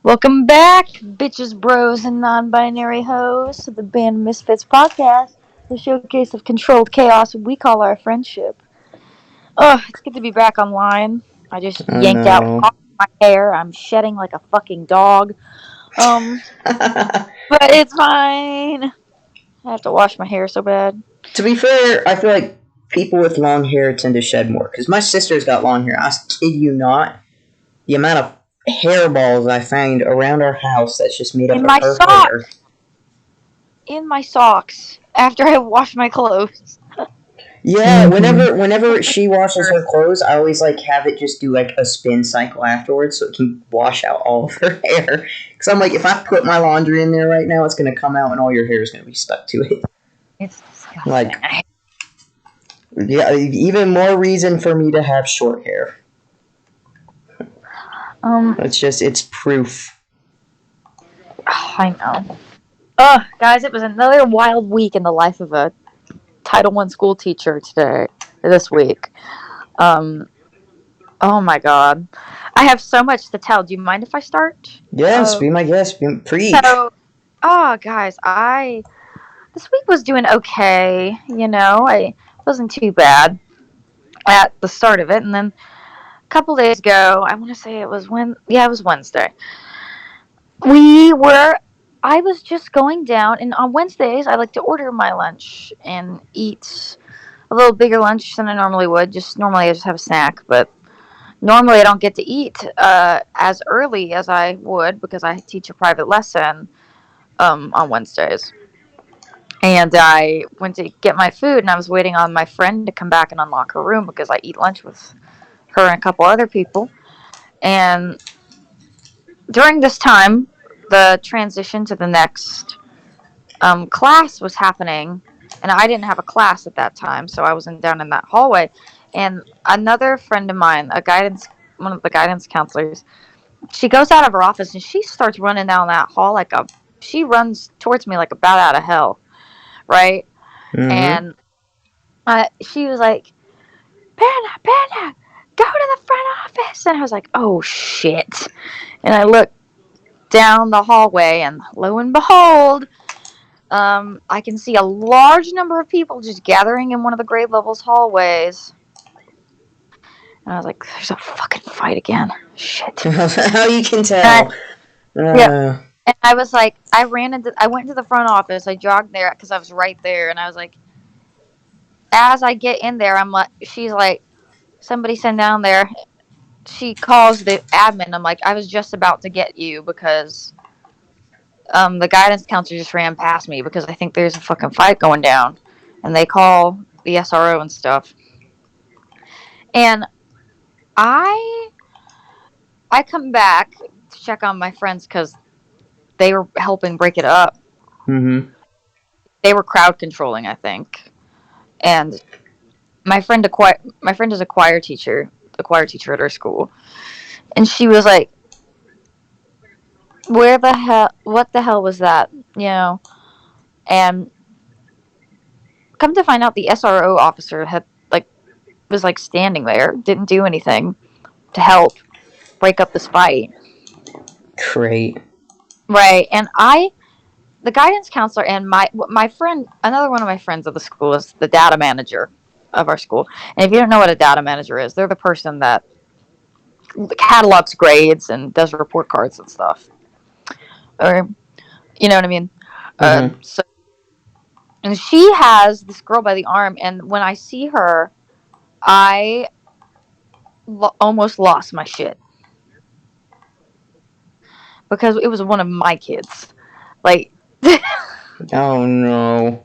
Welcome back, bitches, bros, and non-binary hoes, to the Band of Misfits podcast, the showcase of controlled chaos we call our friendship. It's good to be back online. I just Oh yanked out no. all my hair. I'm shedding like a fucking dog. Um, To but it's fine. I have to wash my hair so bad. be fair, I feel like people with long hair tend to shed more. Because my sister's got long hair. I kid you not. The amount of hairballs I find around our house that's just made up In of my her socks! hair. In my socks. After I wash my clothes. Yeah, Mm-hmm. whenever she washes her clothes, I always like have it just do like a spin cycle afterwards so it can wash out all of her hair. Because I'm like, if I put my laundry in there right now, it's gonna come out and all your hair is gonna be stuck to it. It's disgusting. Like, yeah, even more reason for me to have short hair. Um, It's proof. I know. Guys, it was another wild week in the life of a Title One school teacher this week. Um, oh my god. I have so much to tell. Do you mind if I start? Yes, be my guest. Preach. So, guys, this week was doing okay. I wasn't too bad at the start of it, and then a couple days ago, I want to say it was Wednesday. We were I was just going down, and on Wednesdays I like to order my lunch and eat a little bigger lunch than I normally would. Just normally I just have a snack, but normally I don't get to eat as early as I would because I teach a private lesson on Wednesdays. And I went to get my food, and I was waiting on my friend to come back and unlock her room because I eat lunch with her and a couple other people. And during this time, the transition to the next class was happening, and I didn't have a class at that time, so I wasn't down in that hallway. And another friend of mine, one of the guidance counselors, she goes out of her office and she starts running down that hall she runs towards me like a bat out of hell, right? Mm-hmm. And she was like, Panda, go to the front office. And I was like, oh shit. And I looked down the hallway, and lo and behold, I can see a large number of people just gathering in one of the grade levels hallways. And I was like, there's a fucking fight again. Shit. How you can And tell. yeah. Uh, And I was like, I went to the front office. I jogged there because I was right there. And I was like, as I get in there, she's like, somebody send down there. She calls the admin. I'm like, I was just about to get you because the guidance counselor just ran past me because I think there's a fucking fight going down. And they call the SRO and stuff. And I I come back to check on my friends because they were helping break it up. mm-hmm. They were crowd controlling, I think. And my friend is a choir teacher at our school, and she was like, "Where the hell? What the hell was that?" And come to find out, the SRO officer had like was like standing there, didn't do anything to help break up this fight. Great. Right, and the guidance counselor and my friend, another one of my friends of the school, is the data manager of our school. And if you don't know what a data manager is, they're the person that catalogs grades and does report cards and stuff. Or you know what I mean? Mm-hmm. So and she has this girl by the arm, and when I see her, I almost lost my shit because it was one of my kids. Like, and Oh no.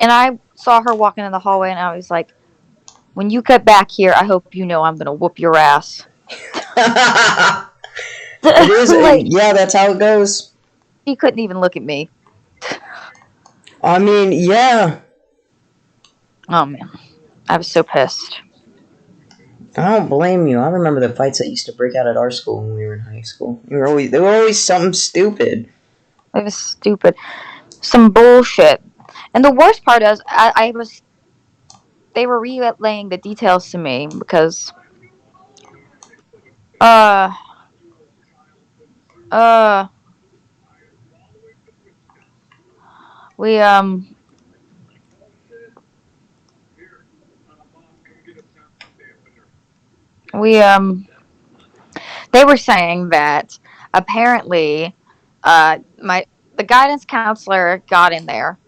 I saw her walking in the hallway, and I was like, when you get back here, I hope you know I'm gonna whoop your ass. It is. Like, Yeah, that's how it goes. she couldn't even look at me. I mean, yeah. Oh man, I was so pissed. I don't blame you. I remember the fights that used to break out at our school when we were in high school. They were always something stupid. It was stupid, some bullshit. And the worst part is, they were relaying the details to me because uh Uh, we we they were saying that apparently, my the guidance counselor got in there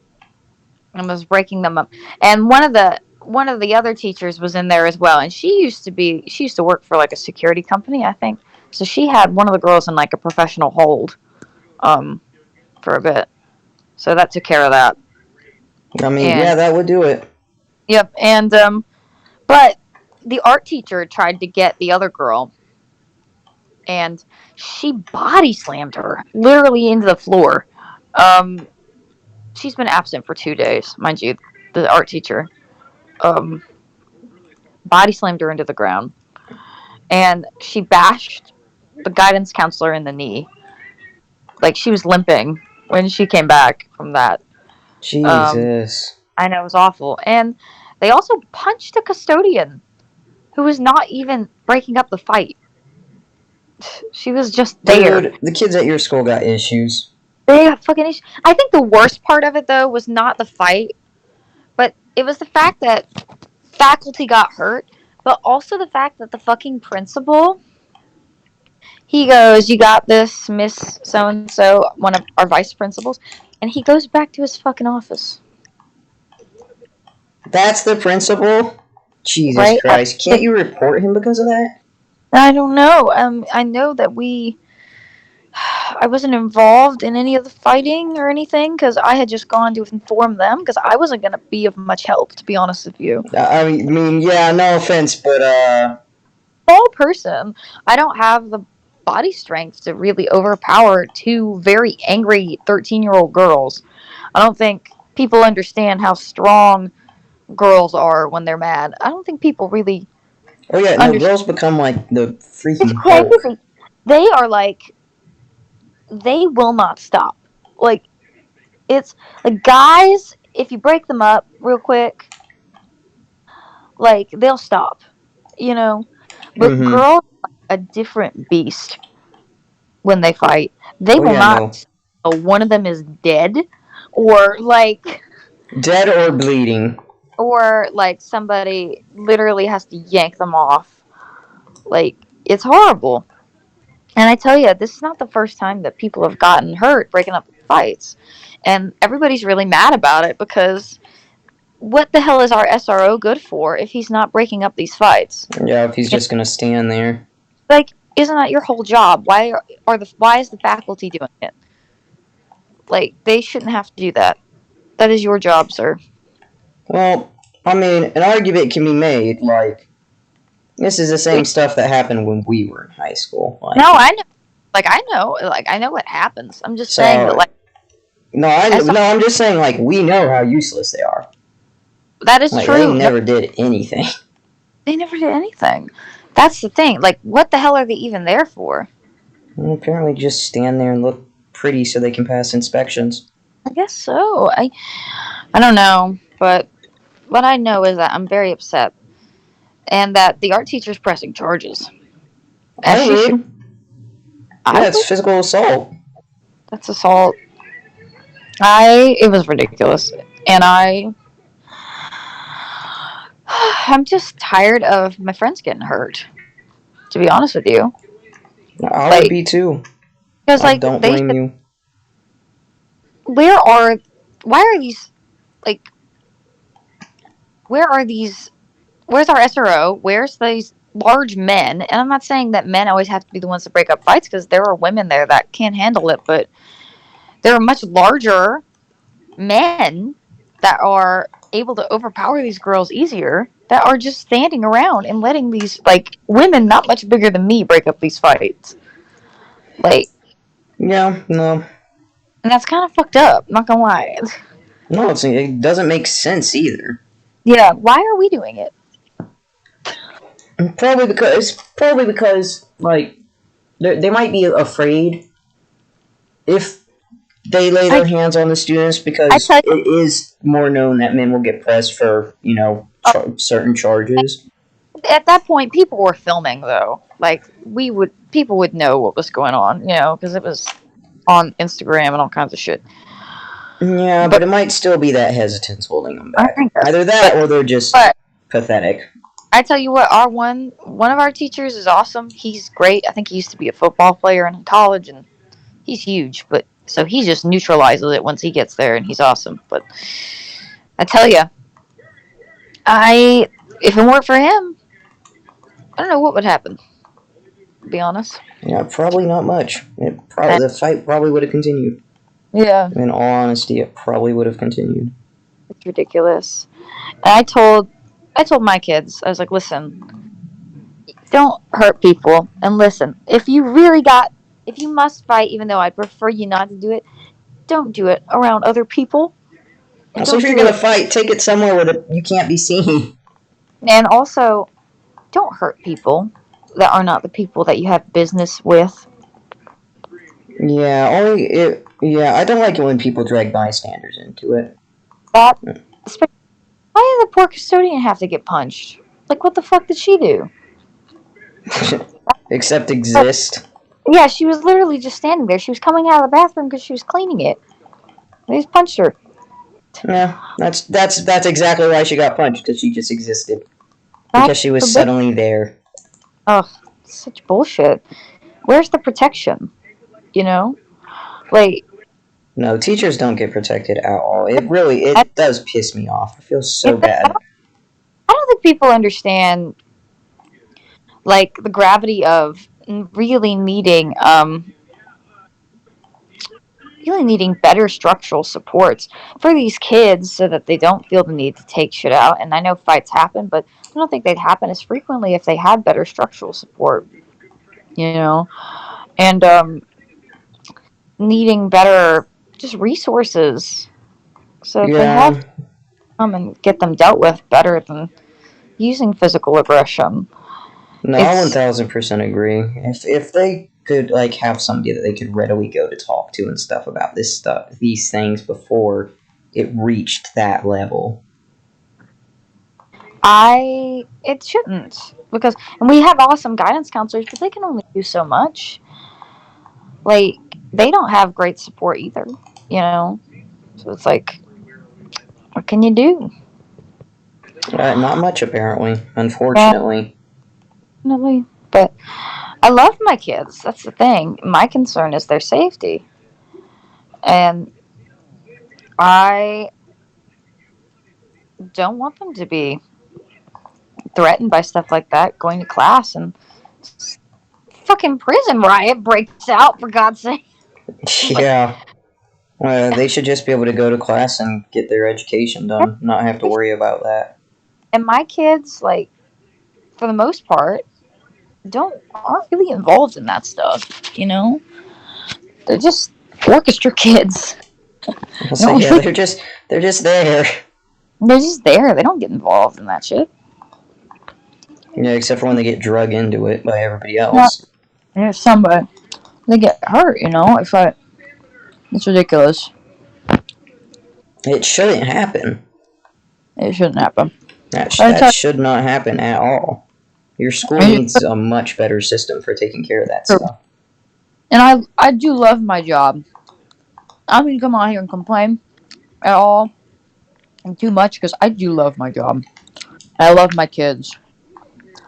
and was breaking them up, and one of the other teachers was in there as well, and she used to work for like a security company, I think. So she had one of the girls in like a professional hold, um, for a bit. So that took care of that. I mean, yeah, And that would do it. yep, and but the art teacher tried to get the other girl, and she body slammed her literally into the floor. Um, she's been absent for 2 days, mind you. The art teacher um, body slammed her into the ground, and she bashed the guidance counselor in the knee. Like she was limping when she came back from that. Um, Jesus. I know it was awful, and they also punched a custodian who was not even breaking up the fight. She was just there. Dude, the kids at your school got issues. They have fucking issues. I think the worst part of it though was not the fight, but it was the fact that faculty got hurt, but also the fact that the fucking principal, he goes, "You got this, Miss So and So," one of our vice principals, and he goes back to his fucking office. That's the principal? Jesus Right? Christ. Can't you report him because of that? I don't know. I know that I wasn't involved in any of the fighting or anything because I had just gone to inform them because I wasn't going to be of much help, to be honest with you. I mean, yeah, no offense, but, Small person, I don't have the body strength to really overpower two very angry 13-year-old girls. I don't think people understand how strong girls are when they're mad. I don't think people really oh yeah, no, understand. girls become like the It's freaking Hulk. crazy. They are like, they will not stop. Like, it's like guys, if you break them up real quick, like they'll stop, you know. But Mm-hmm. girls are a different beast when they fight. They Oh will yeah, not. no. One of them is dead, or Dead or bleeding. somebody literally has to yank them off. Like it's horrible. And I tell you, this is not the first time that people have gotten hurt breaking up fights, and everybody's really mad about it because what the hell is our SRO good for if he's not breaking up these fights? Yeah, if he's You just gonna stand there. Like, isn't that your whole job? Why is the faculty doing it? Like, they shouldn't have to do that. That is your job, sir. Well, I mean, an argument can be made, like, this is the same stuff that happened when we were in high school. No, Like, I know. I know what happens. I'm just saying that, so, no, SR, no, I'm just saying, like, we know how useless they are. that is Like, they true. No, never did anything. they never did anything. That's the thing. Like, what the hell are they even there for? Well, apparently just stand there and look pretty so they can pass inspections. I guess so. I don't know, but what I know is that I'm very upset, and that the art teacher's pressing charges, as I she should. would. I Yeah, it's would. physical assault. That's assault. It was ridiculous, and I'm just tired of my friends getting hurt. To be honest with you, I would like, be too. because I like don't they blame should. you. Where are? Why are these like? Where are these? Where's our SRO? Where's these large men? And I'm not saying that men always have to be the ones to break up fights, because there are women there that can't handle it, but there are much larger men that are able to overpower these girls easier, that are just standing around and letting these like women not much bigger than me break up these fights. Like, Yeah, no. and that's kind of fucked up, not gonna lie. No, it doesn't make sense either. Yeah, why are we doing it? Probably because like they might be afraid if they lay I their hands on the students, I because tell you, it is more known that men will get pressed for certain charges. at that point, people were filming though. like people would know what was going on, because it was on Instagram and all kinds of shit. Yeah, but But it might still be that hesitance holding them I back. think that's, Either that but or they're just but pathetic. I tell you what, our one of our teachers is awesome. He's great. I think he used to be a football player in college, and he's huge. But so he just neutralizes it once he gets there, and he's awesome. But I tell you, I if it weren't for him, I don't know what would happen. To be honest. Yeah, probably not much. And, The fight probably would have continued. yeah, In all honesty, it probably would have continued. it's ridiculous. And I told my kids, I was like, listen, don't hurt people, and listen, if you must fight, even though I'd prefer you not to do it, don't do it around other people, and Also, if don't you're do gonna it. fight, take it somewhere where you can't be seen. And also, don't hurt people that are not the people that you have business with. Yeah, yeah, I don't like it when people drag bystanders into it. That, why did the poor custodian have to get punched? Like, what the fuck did she do? Except But exist. yeah, she was literally just standing there. She was coming out of the bathroom because she was cleaning it. They just punched her. Yeah, that's exactly why she got punched, because she just existed. God Because she was forbid. suddenly there. Ugh, such bullshit. Where's the protection? You know, like No, teachers don't get protected at all. I, It does piss me off. I feel so it, bad. I don't think people understand like the gravity of really needing better structural supports for these kids so that they don't feel the need to take shit out. And I know fights happen, but I don't think they'd happen as frequently if they had better structural support. You know, and needing better just resources so if they have Yeah, to come and get them dealt with better than using physical aggression. no, I It's 1000% agree. If they could like have somebody that they could readily go to talk to and stuff about these things before it reached that level. it shouldn't because and we have awesome guidance counselors, but they can only do so much. Like they don't have great support either, you know. So it's like, what can you do? Not much apparently, Yeah, unfortunately. definitely. But I love my kids. That's the thing. My concern is their safety, and I don't want them to be threatened by stuff like that going to class and fucking prison riot breaks out for God's sake. Like, Yeah, they should just be able to go to class and get their education done, not have to worry about that. and my kids, like for the most part, don't aren't really involved in that stuff. They're just orchestra kids. I'll They say, don't yeah, really, they're just there. they're just there. They don't get involved in that shit. Yeah, except for when they get drug into it by everybody No, else. there's somebody they get hurt. It's ridiculous. It shouldn't happen. It shouldn't happen. I That tell should not happen at all. Your school you, needs a much better system for taking care of that stuff. and I do love my job. I don't mean come out here and complain at all and too much because I do love my job. I love my kids.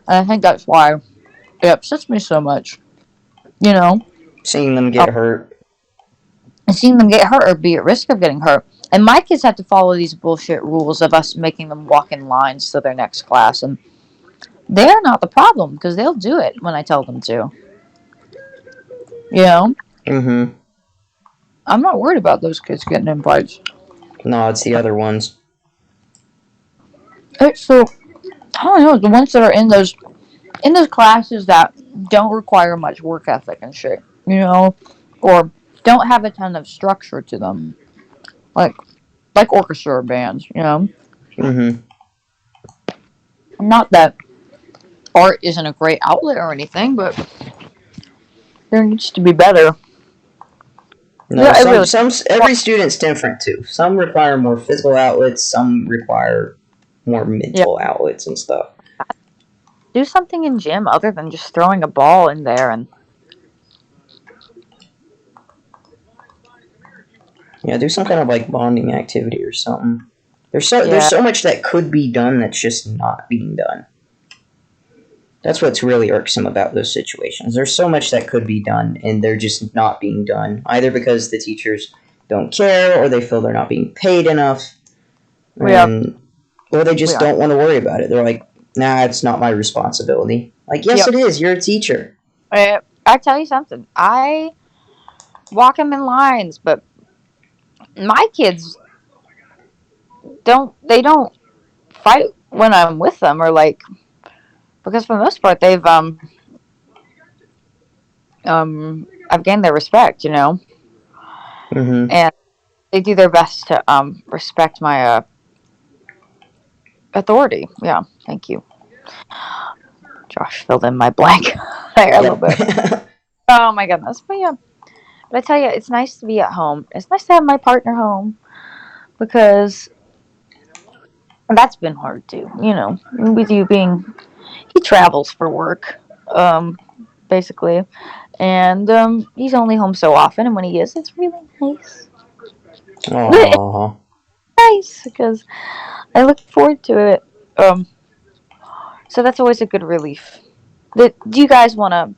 And I think that's why it upsets me so much. You know, Seeing them get hurt. and seeing them get hurt or be at risk of getting hurt. And my kids have to follow these bullshit rules of us making them walk in lines to their next class. And they're not the problem because they'll do it when I tell them to. You know, Mm-hmm. I'm not worried about those kids getting in fights. No, it's the other ones. So I don't know the ones that are in those classes that don't require much work ethic and shit. Or don't have a ton of structure to them, like orchestra or bands. Mm-hmm. Not that art isn't a great outlet or anything, but there needs to be better. No, Yeah, I really. every student's different too. Some require more physical outlets, some require more Yeah, mental outlets and stuff. do something in gym other than just throwing a ball in there and Yeah, do some kind of like bonding activity or something. There's yeah. so much that could be done that's just not being done. That's what's really irksome about those situations. There's so much that could be done, and they're just not being done, either because the teachers don't care, or they feel they're not being paid enough, We are and or they we just are. don't want to worry about it. They're like, nah, it's not my responsibility. Like, yes, Yep. it is. You're a teacher. I tell you something. I walk them in lines, but my kids don't. They don't fight when I'm with them, or like because for the most part I've gained their respect, Mm-hmm. and they do their best to respect my authority. Yeah, thank you. Josh filled in my blank there a little bit. Yep. Oh my goodness, but yeah. But I tell you, it's nice to be at home. It's nice to have my partner home because that's been hard too. With you being he travels for work, um, basically, and he's only home so often. And when he is, it's really nice. It's Aww. nice because I look forward to it. Um, so that's always a good relief. Do you guys want to?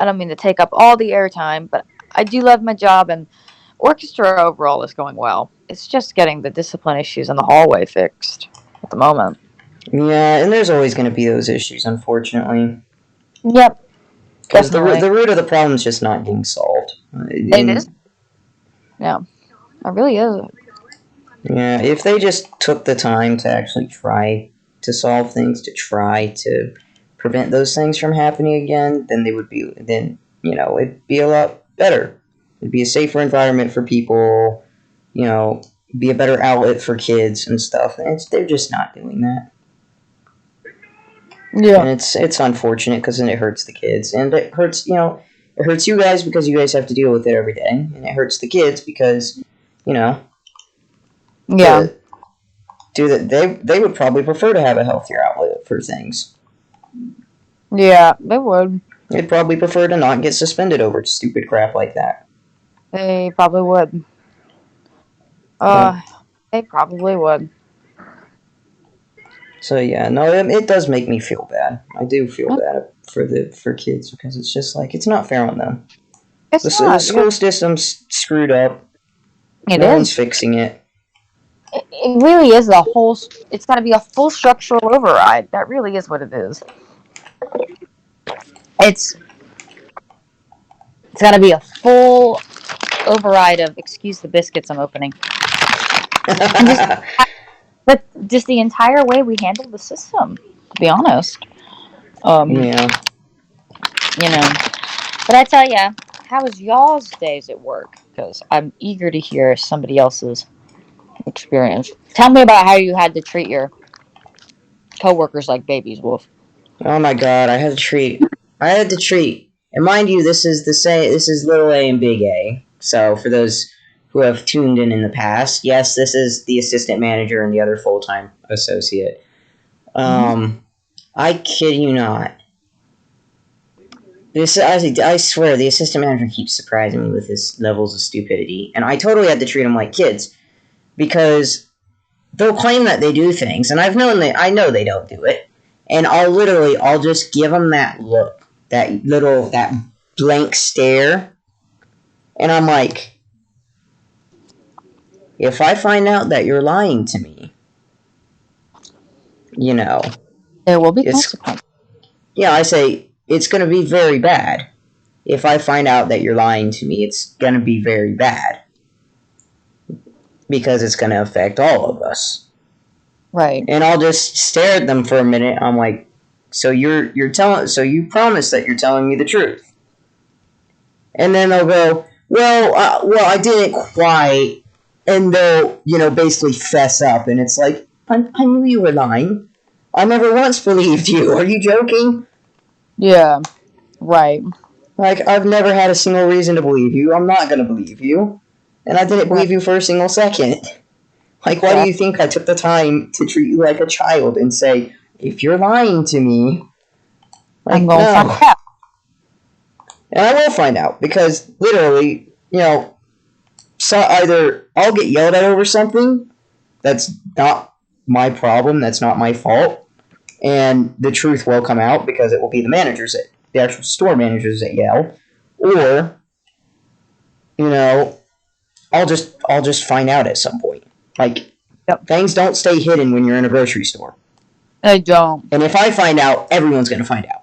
I don't mean to take up all the airtime, but I do love my job, and orchestra overall is going well. It's just getting the discipline issues in the hallway fixed at the moment. Yeah, and there's always going to be those issues, unfortunately, Yep, because definitely. the root of the problem is just not being solved. It is. And Yeah, it really is. yeah, if they just took the time to actually try to solve things, to try to prevent those things from happening again, then it'd be a lot better. It'd be a safer environment for people, you know, be a better outlet for kids and stuff. And they're just not doing that. Yeah. And it's unfortunate because then it hurts the kids, and it hurts it hurts you guys because you guys have to deal with it every day, and it hurts the kids because you know Yeah. the do that they would probably prefer to have a healthier outlet for things. Yeah, they would. They'd probably prefer to not get suspended over stupid crap like that. They probably would. But Uh, they probably would. so yeah, no, it does make me feel bad. I do feel bad for kids because it's just like it's not fair on them. It's The not because school system's screwed up. it No one's is. fixing it. It really is a whole. It's got to be a full structural override. That really is what it is. It's it's got to be a full override of. Excuse the biscuits I'm opening. And just, but just the entire way we handle the system. To be honest, um, Yeah. you know. But I tell ya, how was y'all's days at work? Because I'm eager to hear somebody else's experience. Tell me about how you had to treat your coworkers like babies, Wolf. Oh my god, I had to treat. And mind you, this is the same. This is little A and big A. So for those who have tuned in the past, yes, this is the assistant manager and the other full time associate. Mm-hmm. Um, I kid you not. I swear, the assistant manager keeps surprising me with his levels of stupidity, and I totally had to treat them like kids because they'll claim that they do things, and I know they don't do it, and I'll just give them that look, that blank stare, and I'm like, if I find out that you're lying to me, you know, There will be it's consequences. yeah, I say it's gonna be very bad. If I find out that you're lying to me, it's gonna be very bad because it's gonna affect all of us. Right. And I'll just stare at them for a minute. I'm like, so you promise that you're telling me the truth, and then they'll go, well, I didn't quite, and they'll basically fess up, and it's like, I knew you were lying. I never once believed you. Are you joking? Yeah. Right. Like, I've never had a single reason to believe you. I'm not gonna believe you, and I didn't Right. believe you for a single second. Like, why do you Exactly. think I took the time to treat you like a child and say, if you're lying to me, I'm Like, gonna find no. out. And I will find out because literally, so either I'll get yelled at over something that's not my problem, that's not my fault, and the truth will come out because it will be the actual store managers that yell, or you know, I'll just find out at some point. Like Yep. things don't stay hidden when you're in a grocery store, I don't. and if I find out, everyone's gonna find out.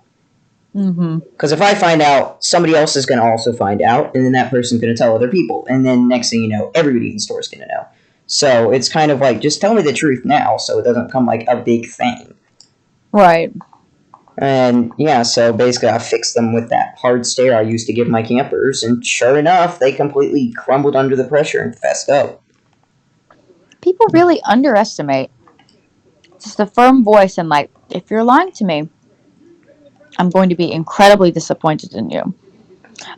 Mm-hmm. Because if I find out, somebody else is going to also find out, and then that person's going to tell other people, and then next thing you know, everybody in the store is going to know. So it's kind of like, just tell me the truth now, so it doesn't become like a big thing. Right. And yeah, so basically, I fixed them with that hard stare I used to give my campers, and sure enough, they completely crumbled under the pressure and fessed up. People really underestimate just a firm voice and like, if you're lying to me, I'm going to be incredibly disappointed in you.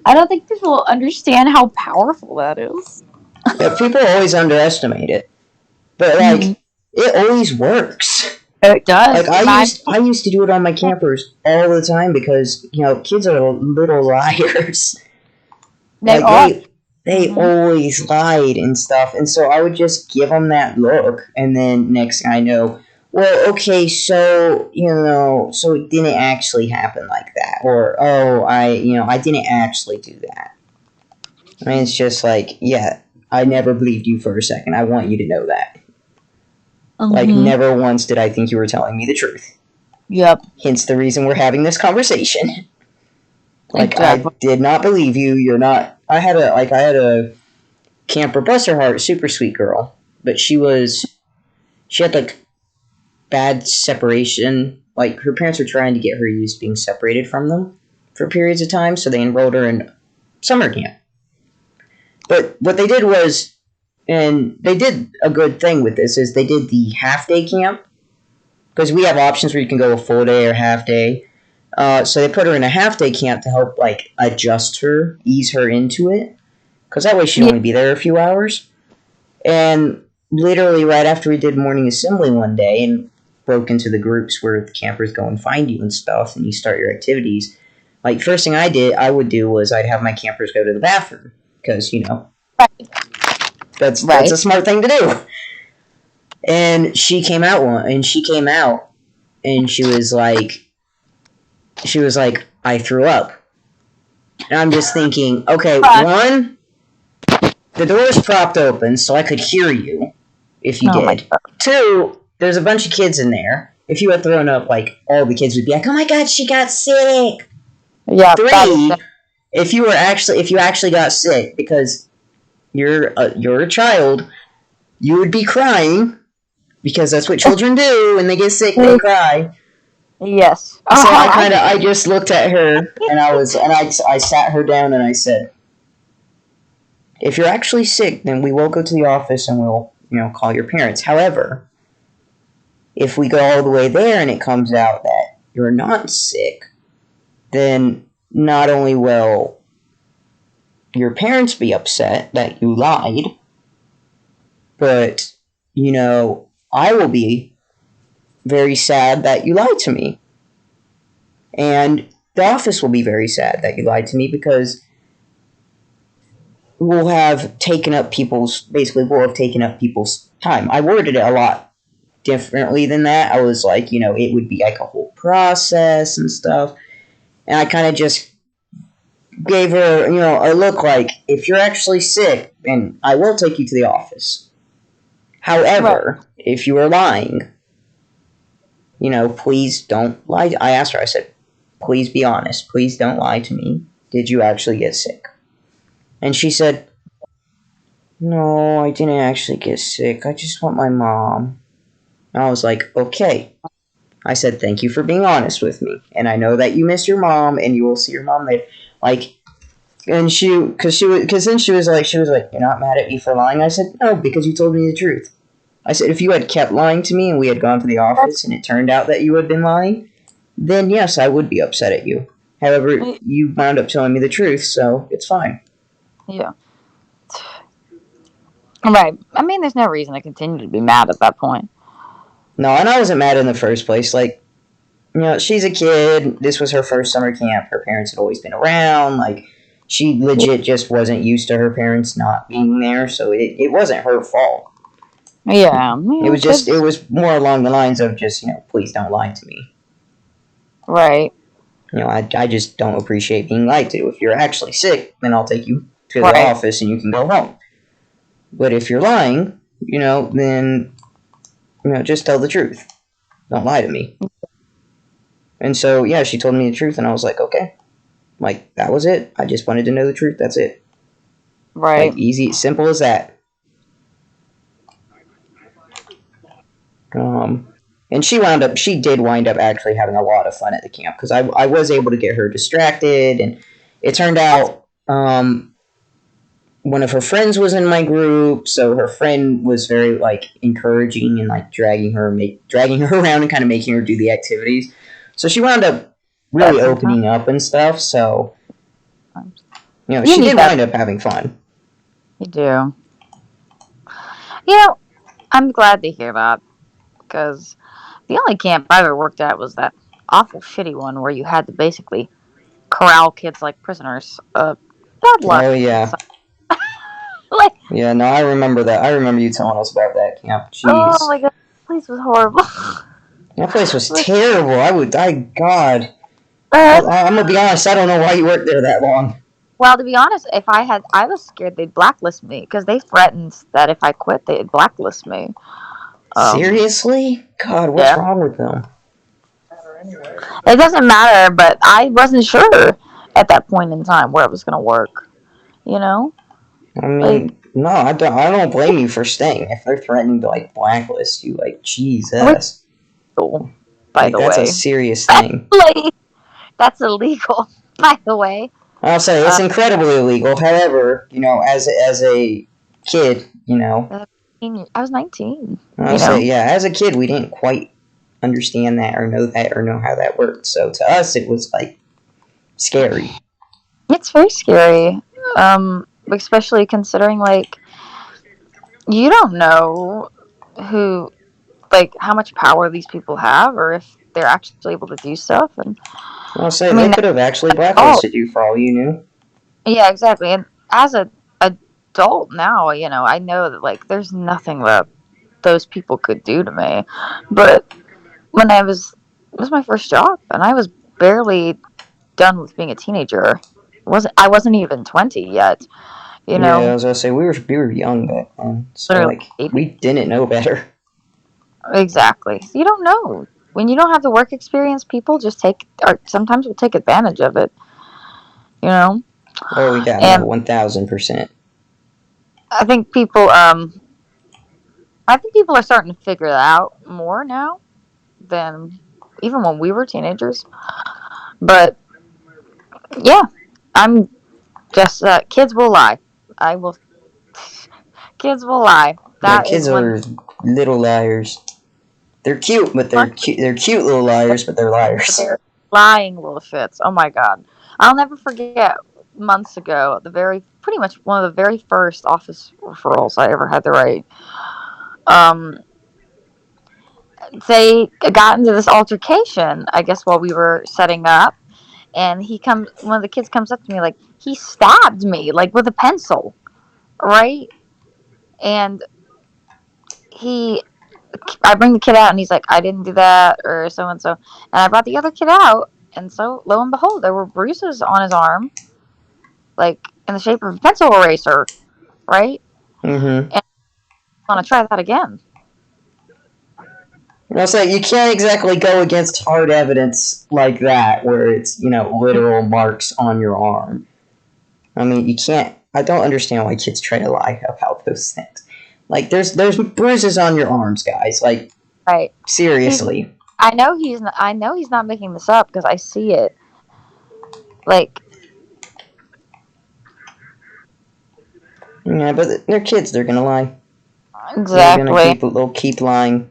I don't think people understand how powerful that is. Yeah, people always underestimate it, but Mm-hmm. like, it always works. It Like does. I used to do it on my campers all the time because kids are little liars. They Like are. they Mm-hmm. always lied and stuff, and so I would just give them that look, and then next thing I know, well, okay, so so it didn't actually happen like that, or oh, I didn't actually do that. I mean, it's just like, yeah, I never believed you for a second. I want you to know that. Like, Mm-hmm. never once did I think you were telling me the truth. Yep. Hence the reason we're having this conversation. Like, I Exactly. did not believe you. You're not. I had a camper, bless her heart, super sweet girl, but she had like bad separation. Like her parents were trying to get her used to being separated from them for periods of time, so they enrolled her in summer camp. But what they did was, and they did a good thing with this, is they did the half day camp because we have options where you can go a full day or half day. So they put her in a half day camp to help like adjust her, ease her into it, because that way she'd Yeah. only be there a few hours. And literally right after we did morning assembly one day and broke into the groups where the campers go and find you and stuff, and you start your activities. Like first thing I would do was I'd have my campers go to the bathroom because Right. that's Right. a smart thing to do. And she came out and she was like I threw up. And I'm just thinking, okay, one, the door's propped open so I could hear you if you Oh my did. god. Two, there's a bunch of kids in there. If you had thrown up, like all the kids would be like, "Oh my god, she got sick." Yeah, that is. Three, if you actually got sick because you're a child, you would be crying because that's what children do when they get sick. They cry. Yes. So I I just looked at her and I sat her down and I said, "If you're actually sick, then we will go to the office and we'll call your parents. However, if we go all the way there and it comes out that you're not sick, then not only will your parents be upset that you lied, but, I will be very sad that you lied to me. And the office will be very sad that you lied to me because we'll have taken up people's time." I worded it a lot differently than that. I was like, it would be like a whole process and stuff. And I kind of just gave her, a look like, if you're actually sick, then I will take you to the office. right. However, if you are lying, please don't lie. I asked her, I said, please be honest. Please don't lie to me. Did you actually get sick? And she said, no, I didn't actually get sick. I just want my mom. And I was like, okay. I said, thank you for being honest with me. And I know that you miss your mom and you will see your mom there. Like, and because then she was like, you're not mad at me for lying? I said, no, because you told me the truth. I said, if you had kept lying to me and we had gone to the office and it turned out that you had been lying, then yes, I would be upset at you. However, you wound up telling me the truth, so it's fine. Yeah. Right. I mean, there's no reason to continue to be mad at that point. No, and I wasn't mad in the first place. Like, she's a kid. This was her first summer camp. Her parents had always been around. Like, she legit just wasn't used to her parents not being there, so it wasn't her fault. Yeah, It was just, it kids. was more along the lines of just, please don't lie to me. Right, I just don't appreciate being lied to. If you're actually sick, then I'll take you to the right, office and you can go home. But if you're lying, then, just tell the truth. Don't lie to me. And so, yeah, she told me the truth, and I was like, okay. Like, that was it. I just wanted to know the truth. That's it. right. Like, easy, simple as that. Um, and she did wind up actually having a lot of fun at the camp because I was able to get her distracted, and it turned That's out one of her friends was in my group, so her friend was very like encouraging and like dragging her around and kind of making her do the activities. So she wound up really that sometimes. opening up and stuff. So You she need did that. wind up having fun. You do. You know, I'm glad to hear that because the only camp I ever worked at was that awful shitty one where you had to basically corral kids like prisoners. Bad Oh luck. yeah, Like, yeah. No, I remember that. I remember you telling us about that camp. oh Jeez, my god, this place was horrible. that place was Like, terrible. God. uh, I'm gonna be honest. I don't know why you worked there that long. well, to be honest, if I was scared they'd blacklist me because they threatened that if I quit, they'd blacklist me. Um, Seriously? God, what's yeah, wrong with them? it doesn't matter, but I wasn't sure at that point in time where it was gonna work. You know, I like, mean, no, I don't blame you for staying. If they're threatening to like blacklist you, like we're Jesus, illegal, by like the that's a way. serious thing. Like, that's illegal, by the way. I'll say it's Uh, incredibly illegal. However, as a kid, I was 19. I'll You say know, yeah, as a kid we didn't quite understand that or know how that worked. So to us, it was like scary. it's very scary. Especially considering like you don't know who, like, how much power these people have, or if they're actually able to do stuff. And I'll say I they mean, could have actually oh, blacklisted you for all you knew. yeah, exactly. And as a adult now, I know that like there's nothing that those people could do to me. But when it was my first job, and I was barely done with being a teenager. I wasn't even 20 yet. You Yeah, know, as I say, we were young back then, so literally like baby. we didn't know better. Exactly. You don't know when you don't have the work experience. People just take, or sometimes will take advantage of it. You know, Oh yeah, no, and 1000%. I think people, I think people are starting to figure that out more now than even when we were teenagers. But yeah, I'm just kids will lie. I will. Kids will lie. Yeah, That is kids one. are little liars. They're cute, but they're cute. They're cute little liars, but they're But liars. they're lying little shits. Oh my god. I'll never forget months ago, pretty much one of the very first office referrals I ever had to write. Um, they got into this altercation, I guess, while we were setting up, and one of the kids comes up to me like he stabbed me like with a pencil, right? And he I bring the kid out and he's like, I didn't do that, or so and so. And I brought the other kid out, and so lo and behold, there were bruises on his arm, like in the shape of a pencil eraser, right? Mm-hmm. And I want to try that again. I'll say you can't exactly go against hard evidence like that, where it's literal marks on your arm. I mean, you can't. I don't understand why kids try to lie about those things. Like, there's bruises on your arms, guys. Like, Right. He's. seriously. I know he's not making this up because I see it. Like, Yeah, but they're kids. They're gonna lie. They're gonna exactly. keep. They'll keep lying.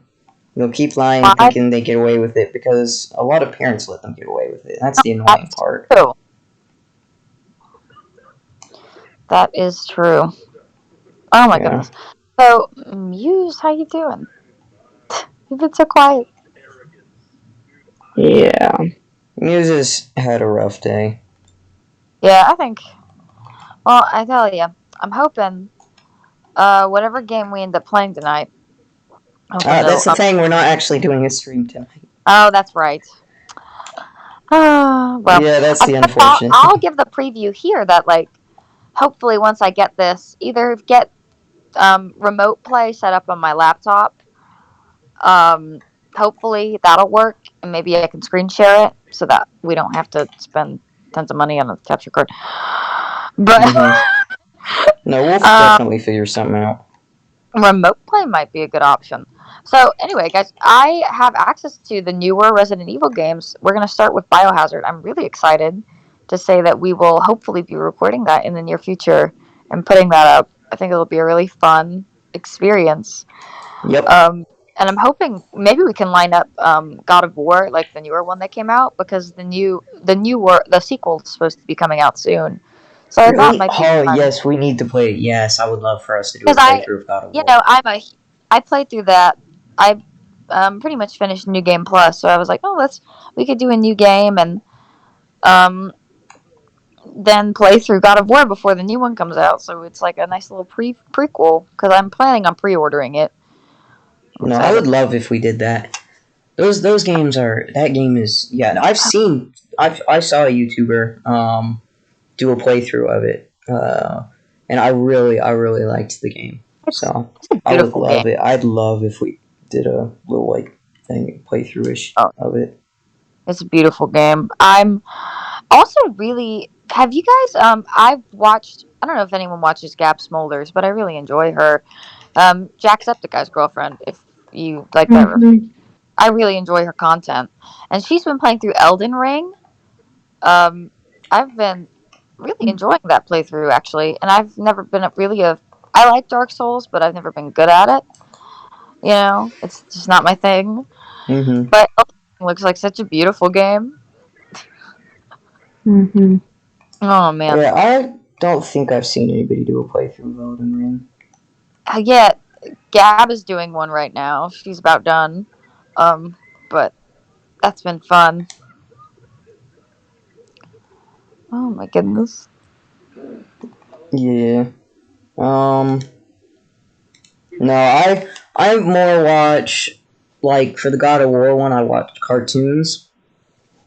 They'll keep lying, Why? thinking they get away with it because a lot of parents let them get away with it. That's the annoying That's part. true. That is true. Oh my Yeah. goodness. So, Muse, how you doing? You've been so quiet. Yeah. Muses had a rough day. Yeah, I think. Well, I tell you, I'm hoping whatever game we end up playing tonight, hoping it'll. That's the thing. We're not actually doing a stream tonight. Oh, that's right. Well, Yeah, that's I the guess unfortunate I'll thing. give the preview here that like hopefully once I get this, either get remote play set up on my laptop. Um, Hopefully that'll work, and maybe I can screen share it so that we don't have to spend tons of money on a capture card. But Mm-hmm. No, we'll um, definitely figure something out. remote play might be a good option. So anyway, guys, I have access to the newer Resident Evil games. We're gonna start with Biohazard. I'm really excited to say that we will hopefully be recording that in the near future and putting that up. I think it'll be a really fun experience. Yep. Um, and I'm hoping maybe we can line up God of War, like the newer one that came out, because the sequel is supposed to be coming out soon. So I thought it Really? might be Oh, fun yes, we need to play it. Yes, I would love for us to do a because playthrough of God of you War. know, I played through that. I pretty much finished New Game Plus, so I was like, oh, we could do a new game and um then play through God of War before the new one comes out. So it's like a nice little prequel because I'm planning on pre-ordering it. I'm No, I would excited. love if we did that. Those games are that game is yeah. I saw a YouTuber do a playthrough of it, and I really liked the game. So It's a I would beautiful love game. it. I'd love if we did a little like thing playthrough ish Oh, of it. it's a beautiful game. I'm also really. Have you guys? I've watched. I don't know if anyone watches Gab Smolders, but I really enjoy her. Jacksepticeye's girlfriend. If you like that, Mm-hmm. I really enjoy her content, and she's been playing through Elden Ring. Um, I've been really enjoying that playthrough actually, and I've never been really a. I like Dark Souls, but I've never been good at it. You know, it's just not my thing. Mm-hmm. But Elden Ring looks like such a beautiful game. Mm-hmm. Oh man, Yeah, I don't think I've seen anybody do a playthrough of Elden Ring. yeah, Gab is doing one right now. She's about done. Um, but that's been fun. Oh my goodness. Yeah. Um. No, I more watch like for the God of War one. I watch cartoons.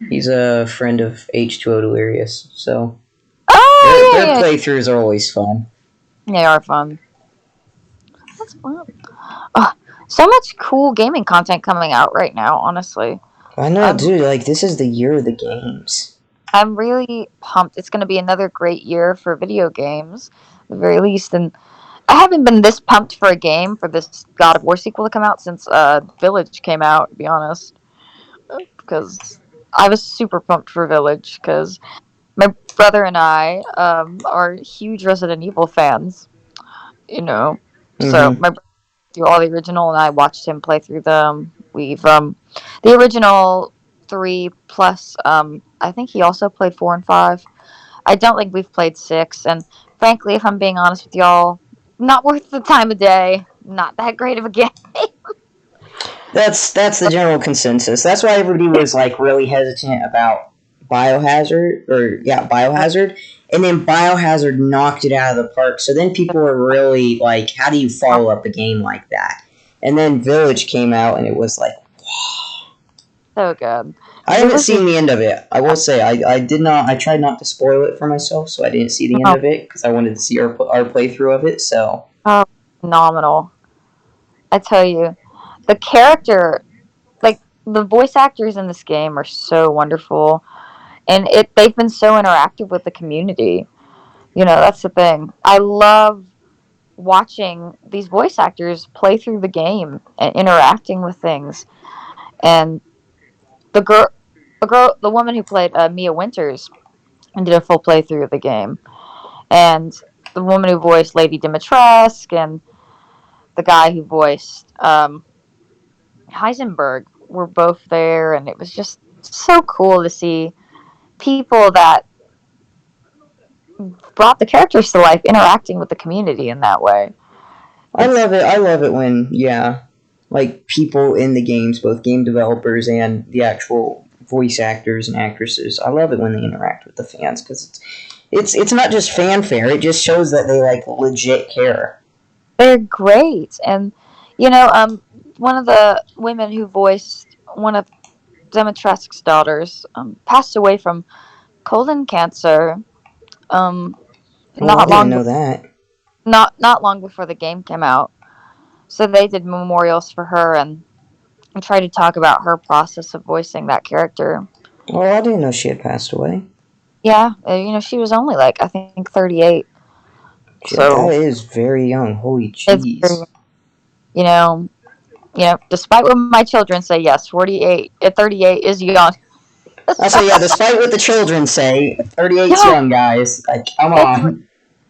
He's a friend of H2O Delirious, so Oh their yeah, yeah, playthroughs are always fun. they are fun. That's fun. Oh, so much cool gaming content coming out right now. Honestly, I know, I'm dude. Like this is the year of the games. I'm really pumped. It's going to be another great year for video games, at the very least. And I haven't been this pumped for a game for this God of War sequel to come out since Village came out. To be honest, because I was super pumped for Village because my brother and I are huge Resident Evil fans. You know, so Mm-hmm. my brother through all the original, and I watched him play through them. We've the original three plus. I think he also played 4 and 5. I don't think we've played 6, and frankly, if I'm being honest with y'all, not worth the time of day. Not that great of a game. That's the general consensus. That's why everybody was like really hesitant about Biohazard Biohazard, and then Biohazard knocked it out of the park. So then people were really like, how do you follow up a game like that? And then Village came out, and it was like, So good. I haven't Village is seen the end of it. I will say I did not. I tried not to spoil it for myself, so I didn't see the end oh, of it because I wanted to see our playthrough of it. So oh, phenomenal. I tell you, the character, like the voice actors in this game, are so wonderful, and they've been so interactive with the community. You know, that's the thing. I love watching these voice actors play through the game and interacting with things. And the girl, the woman who played Mia Winters, and did a full playthrough of the game. And the woman who voiced Lady Dimitrescu and the guy who voiced Heisenberg were both there, and it was just so cool to see people that brought the characters to life interacting with the community in that way. I It's love it. I love it when like people in the games, both game developers and the actual voice actors and actresses. I love it when they interact with the fans because it's not just fanfare. It just shows that they like legit care. They're great, and one of the women who voiced one of Dimitrescu's daughters passed away from colon cancer. Um, Oh, I not didn't long, know that. not long before the game came out. So they did memorials for her and tried to talk about her process of voicing that character. Oh, I didn't know she had passed away. Yeah, she was only like I think 38. Shit, that So is very young. Holy it's very, jeez. you know, despite what my children say, yes, 48 at 38 is young. I say, yeah, despite what the children say, 38's No, young, guys. Like, come it's. on.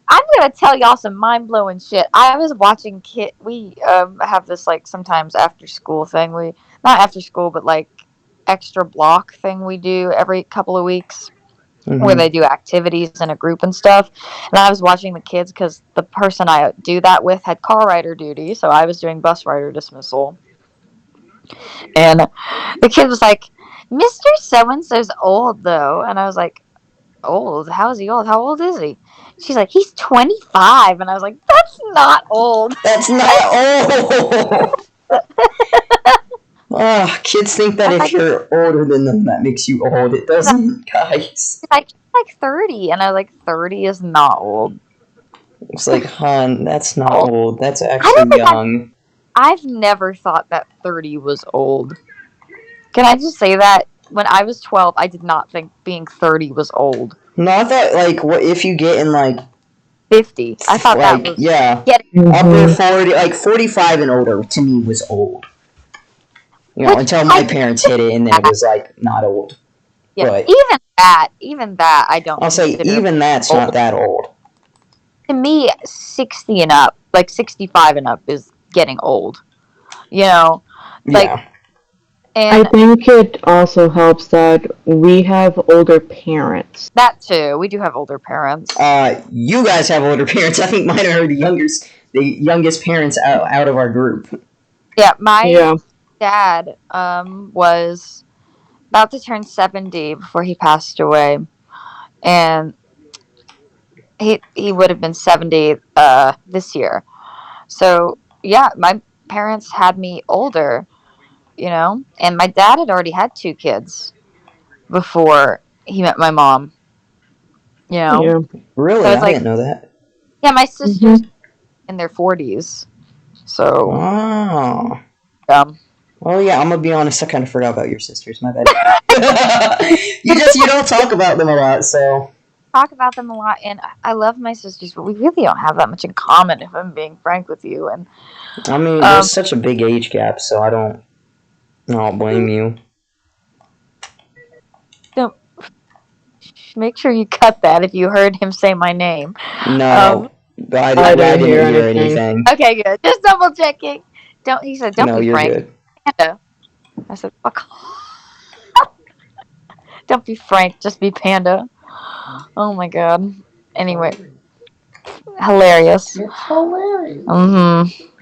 I'm gonna tell y'all some mind blowing shit. I was watching kid. We have this like sometimes after school thing. We not after school, but like extra block thing we do every couple of weeks where Mm-hmm. they do activities in a group and stuff. And I was watching the kids because the person I do that with had car rider duty, so I was doing bus rider dismissal. And the kid was like, "Mr. So and so's old though," and I was like, "Old? How is he old? How old is he?" She's like, "He's 25," and I was like, "That's not old." That's not old! Oh, kids think that I'm if like, you're older than them, that makes you old. It doesn't, guys. like 30, and I was like, 30 is not old. It's like, hon, that's not Old. old. That's I don't actually think young. I've never thought that 30 was old. Can I just say that when I was 12, I did not think being 30 was old. Not that, like, what if you get in, like, 50. I thought that like, was yeah, getting upper Mm-hmm. 40, like, 45 and older to me was old. You know, which until my I parents hit it, and then it was, like, not old. yeah, But even that I don't I'll say, consider even that's not old. that old. To me, 60 and up, like 65 and up is getting old. You know, like Yeah. I and think it also helps that we have older parents. that too. We do have older parents. You guys have older parents. I think mine are the youngest parents out of our group. Yeah, my Yeah, dad was about to turn 70 before he passed away, and he would have been 70 this year. So yeah, my parents had me older, and my dad had already had two kids before he met my mom, you know. yeah. So Really, it's I like, didn't know that. yeah, my sisters Mm-hmm. in their 40s. So Oh. um Well, yeah, I'm gonna be honest. I kind of forgot about your sisters. My bad. You don't talk about them a lot, so talk about them a lot, and I love my sisters, but we really don't have that much in common if I'm being frank with you. And I mean, there's um such a big age gap, so I don't blame you. don't make sure you cut that if you heard him say my name. No, um I, I I didn't hear didn't hear anything. anything. okay, good, just double checking. Don't He said, "Don't No, be you're frank, good. Panda." I said, "Fuck off. Don't be frank, just be Panda." Oh my god. Anyway, hilarious.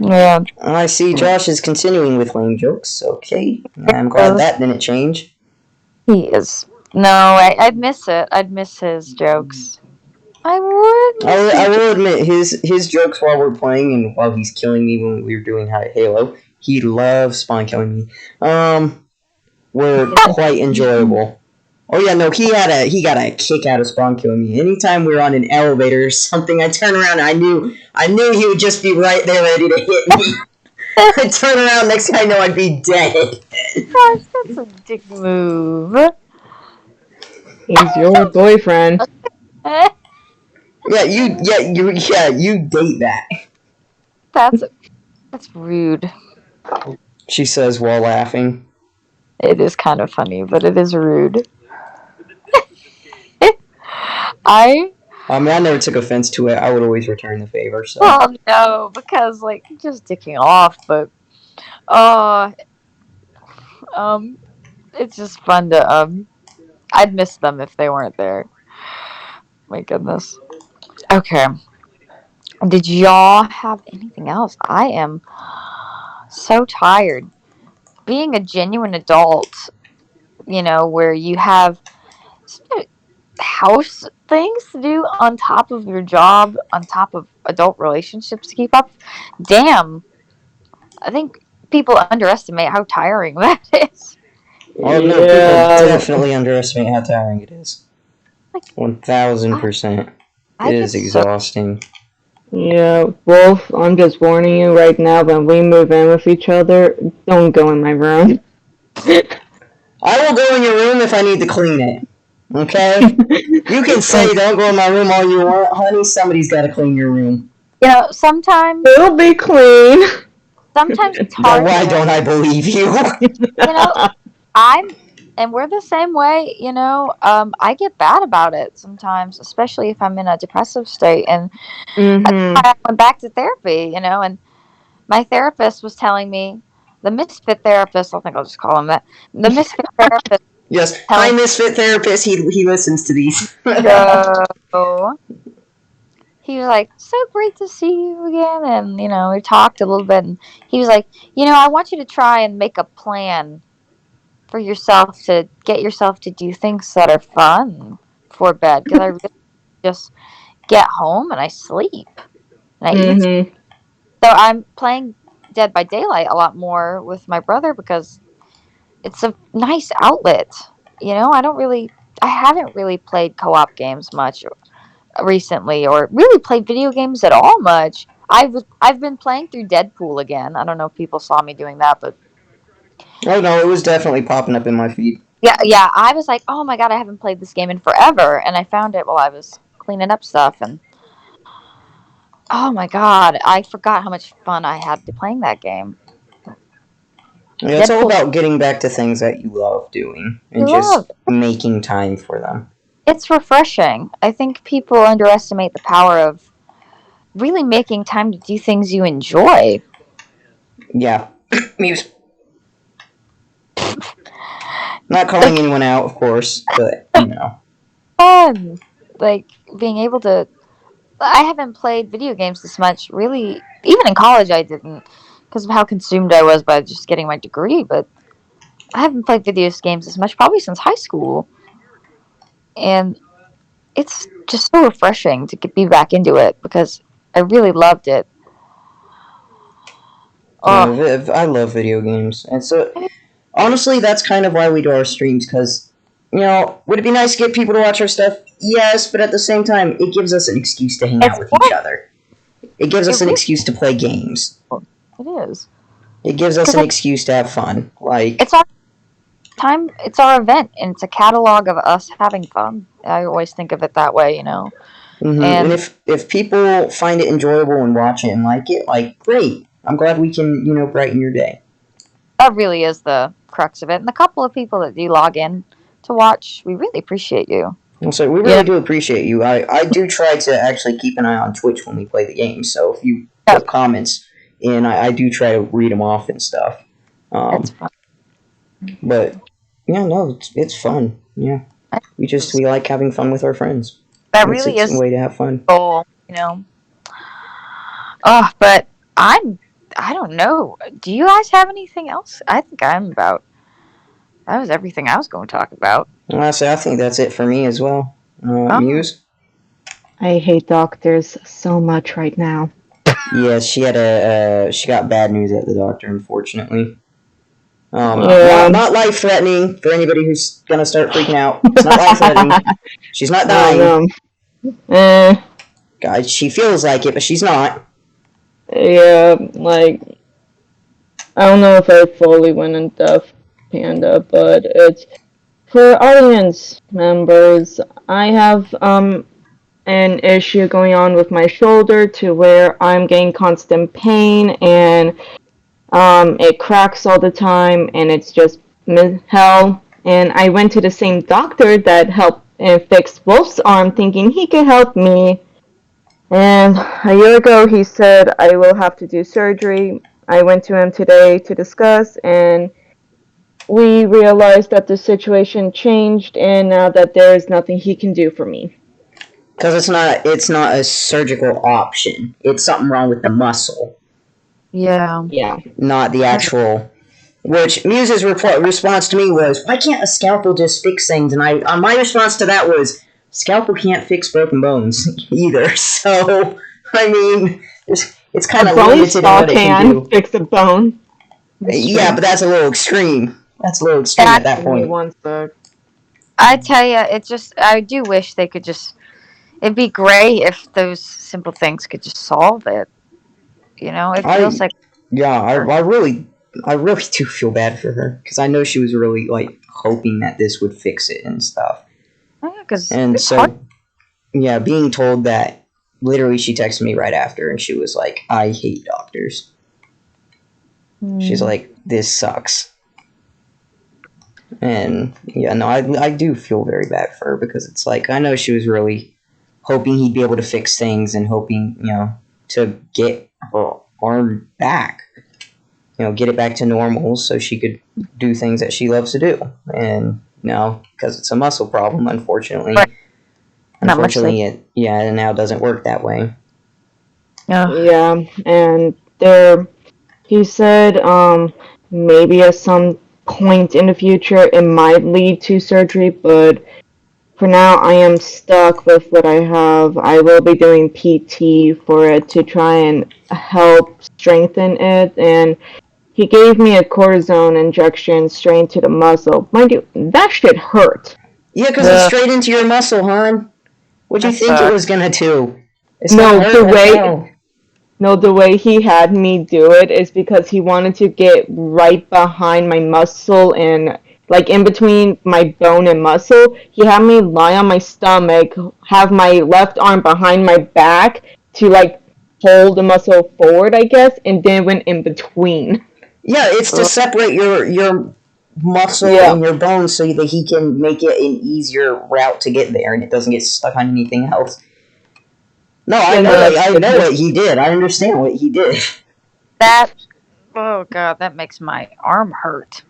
Yeah. I see Josh is continuing with lame jokes. Okay, I'm glad Yes, that didn't change. he is. No, I'd miss it. I'd miss his jokes. I would I, miss I his jokes. will admit his jokes while we're playing and while he's killing me when we were doing Halo, he loves spawn killing me. Were quite enjoyable. Oh yeah, no, he got a kick out of spawn killing me. Anytime we were on an elevator or something, I turn around, I knew he would just be right there ready to hit me. I turn around, next thing I know, I'd be dead. Gosh, that's a dick move. He's your boyfriend. You date that. that's that's rude. She says while laughing. It is kind of funny, but it is rude. I I mean, I never took offense to it. I would always return the favor. So well no, because like just dicking off, but uh um it's just fun to I'd miss them if they weren't there. My goodness. Okay. Did y'all have anything else? I am so tired. Being a genuine adult where you have house things to do on top of your job, on top of adult relationships to keep up. Damn, I think people underestimate how tiring that is. Oh no, people Yeah. definitely underestimate how tiring it is. Like, 1000%. I It get is so. exhausting. Yeah, Wolf, I'm just warning you right now, when we move in with each other, don't go in my room. I will go in your room if I need to clean it. Okay? You can say don't go in my room all you want, honey. Somebody's got to clean your room. Sometimes It'll be clean. it's Now, hard why to. don't I believe you? You know, I'm, and we're the same way. I get bad about it sometimes, especially if I'm in a depressive state, and that's Mhm. why I went back to therapy. And my therapist was telling me, the misfit therapist, I think I'll just call him that. The misfit therapist Yes. Hi, telling Misfit Therapist. He listens to these. go. He was like, "So great to see you again," and we talked a little bit, and he was like, "I want you to try and make a plan for yourself to get yourself to do things that are fun for bed, because I really just get home and I sleep and I eat." Mhm. So I'm playing Dead by Daylight a lot more with my brother because it's a nice outlet. I haven't really played co-op games much recently, or really played video games at all much. I've been playing through Deadpool again. I don't know if people saw me doing that, but Oh no, it was definitely popping up in my feed. yeah, I was like, oh my god, I haven't played this game in forever, and I found it while I was cleaning up stuff, and oh my god, I forgot how much fun I had to playing that game. Yeah, it's all Deadpool, about getting back to things that you love doing I and love. just making time for them. It's refreshing. I think people underestimate the power of really making time to do things you enjoy. Yeah. Muse. Not calling Like, anyone out, of course, but you know. fun. Like being able to. I haven't played video games this much, really. Even in college, I didn't, because of how consumed I was by just getting my degree. But I haven't played video games as much probably since high school, and it's just so refreshing to be back into it because I really loved it. Oh, I love video games, and so honestly, that's kind of why we do our streams. Because would it be nice to get people to watch our stuff? Yes, but at the same time, it gives us an excuse to hang out it's with each fun. other. It gives us It an really excuse to play games. it is, It gives us because an excuse to have fun. it's Like, our time. It's our event, and it's a catalog of us having fun. I always think of it that way. and And if people find it enjoyable and watch it and like it, like great. I'm glad we can brighten your day. that really is the crux of it. And the couple of people that do log in to watch, we really appreciate you. And so we Yeah. really do appreciate you. I do try to actually keep an eye on Twitch when we play the game. So if you Yeah, put comments in, I do try to read them off and stuff. it's Um, fun. but yeah, no, it's fun. Yeah, we like having fun with our friends. That really It's a is way to have fun. the goal. Oh, but I don't know. Do you guys have anything else? I think I'm about. That was everything I was going to talk about. Honestly, I think that's it for me as well. Oh, Muse. I hate doctors so much right now. Yes, she got bad news at the doctor, unfortunately. Not Yeah. not life threatening for anybody who's gonna start freaking out. It's not life threatening. She's not Oh dying. no. Eh, Guys, she feels like it, but she's not. yeah, like, I don't know if I fully went in depth, Panda, but it's for audience members. I have an issue going on with my shoulder to where I'm getting constant pain, and it cracks all the time, and it's just hell. And I went to the same doctor that helped and fixed Wolf's arm, thinking he could help me. And a year ago, he said I will have to do surgery. I went to him today to discuss, and we realized that the situation changed, and now that there is nothing he can do for me. Because it's not a surgical option. It's something wrong with the muscle, yeah. Yeah. not the actual. Which Muse's response to me was, "Why can't a scalpel just fix things?" And my response to that was, "Scalpel can't fix broken bones either." So I mean, it's kind A of bone limited in saw what it can do. fix a bone. Yeah, but that's a little extreme. That's a little extreme at that point. I tell you, I do wish they could just. It'd be great if those simple things could just solve it. You know, it feels like. I really do feel bad for her because I know she was really like hoping that this would fix it and stuff. Yeah, because And it's so, hard. yeah, being told that, literally, she texted me right after, and she was like, "I hate doctors." She's like, "This sucks." And yeah, no, I do feel very bad for her because it's like I know she was really hoping he'd be able to fix things and hoping to get her arm back, get it back to normal so she could do things that she loves to do. And because it's a muscle problem, unfortunately, it now doesn't work that way. Yeah, and he said maybe at some point in the future it might lead to surgery, but for now I am stuck with what I have. I will be doing PT for it to try and help strengthen it, and he gave me a cortisone injection straight into the muscle. Mind you, that shit hurt. Yeah, because it's straight into your muscle, hon. What do you think it was gonna do? It's not hurt. No, the way he had me do it is because he wanted to get right behind my muscle and like in between my bone and muscle. He had me lie on my stomach, have my left arm behind my back to like hold the muscle forward, I guess, and then went in between. Yeah, it's to separate your muscle and your bones so that he can make it an easier route to get there and it doesn't get stuck on anything else. No, I know what he did. I understand what he did. Oh god, that makes my arm hurt.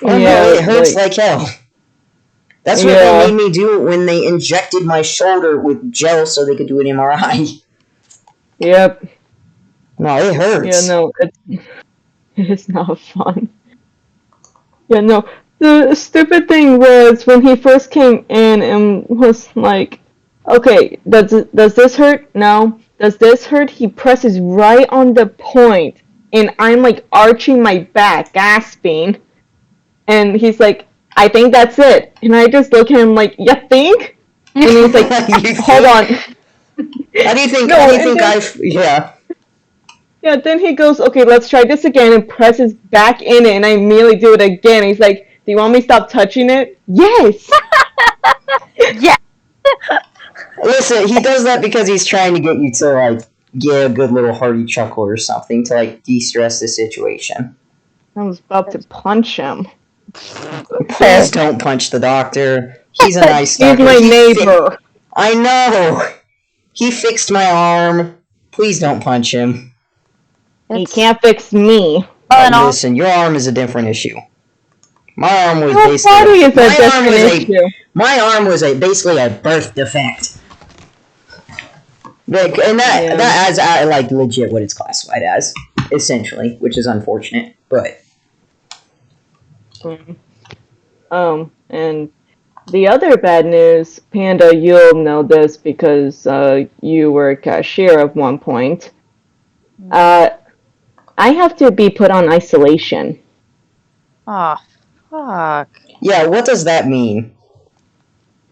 Oh no, it hurts like hell. That's what they made me do when they injected my shoulder with gel so they could do an MRI. Yep. No, it hurts. Yeah, no, it's not fun. Yeah, no. The stupid thing was when he first came in and was like, okay, does this hurt? No. Does this hurt? He presses right on the point, and I'm like arching my back, gasping. And he's like, I think that's it. And I just look at him like, you think? And he's like, hold on. How do you think? Yeah, then he goes, okay, let's try this again, and presses back in it, and I immediately do it again. He's like, do you want me to stop touching it? Yes! Yeah. Listen, he does that because he's trying to get you to, like, get a good little hearty chuckle or something to, like, de-stress the situation. I was about to punch him. Please don't punch the doctor. He's a nice doctor. He's my neighbor. I know! He fixed my arm. Please don't punch him. He can't fix me. Listen, your arm is a different issue. My arm was basically my arm was basically a birth defect. Like, and that is like legit what it's classified as, essentially, which is unfortunate, but. And the other bad news, Panda, you'll know this because you were a cashier at one point. I have to be put on isolation. Oh, fuck. Yeah, what does that mean?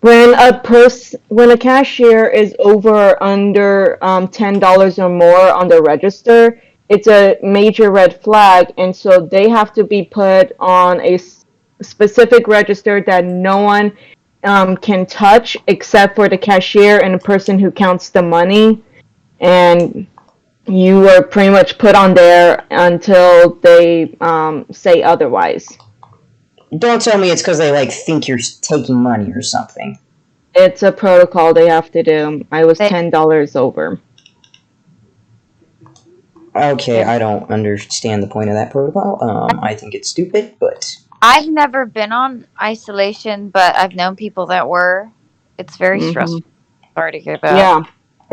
When a cashier is over or under $10 or more on the register, it's a major red flag, and so they have to be put on a specific register that no one can touch except for the cashier and the person who counts the money. And you were pretty much put on there until they say otherwise. Don't tell me it's because they like think you're taking money or something. It's a protocol they have to do. I was $10 over. Okay, I don't understand the point of that protocol. I think it's stupid, but I've never been on isolation, but I've known people that were. It's very stressful. Sorry to hear that. Yeah.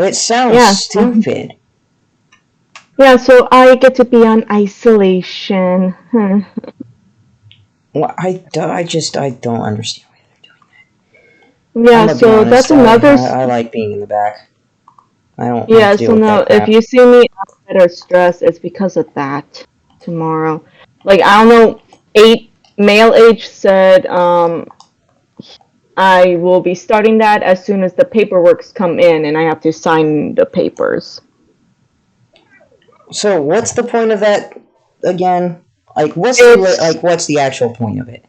It sounds stupid. Yeah, so I get to be on isolation. Well, I don't understand why they're doing Yeah, I'm gonna be so honest. that's another. I like being in the back. I don't have Yeah, to deal so with no, that if crap. you see me upset or stressed, it's because of that tomorrow. Like, I don't know, male H said, I will be starting that as soon as the paperwork's come in and I have to sign the papers. So, what's the point of that again? Like, what's the actual point of it?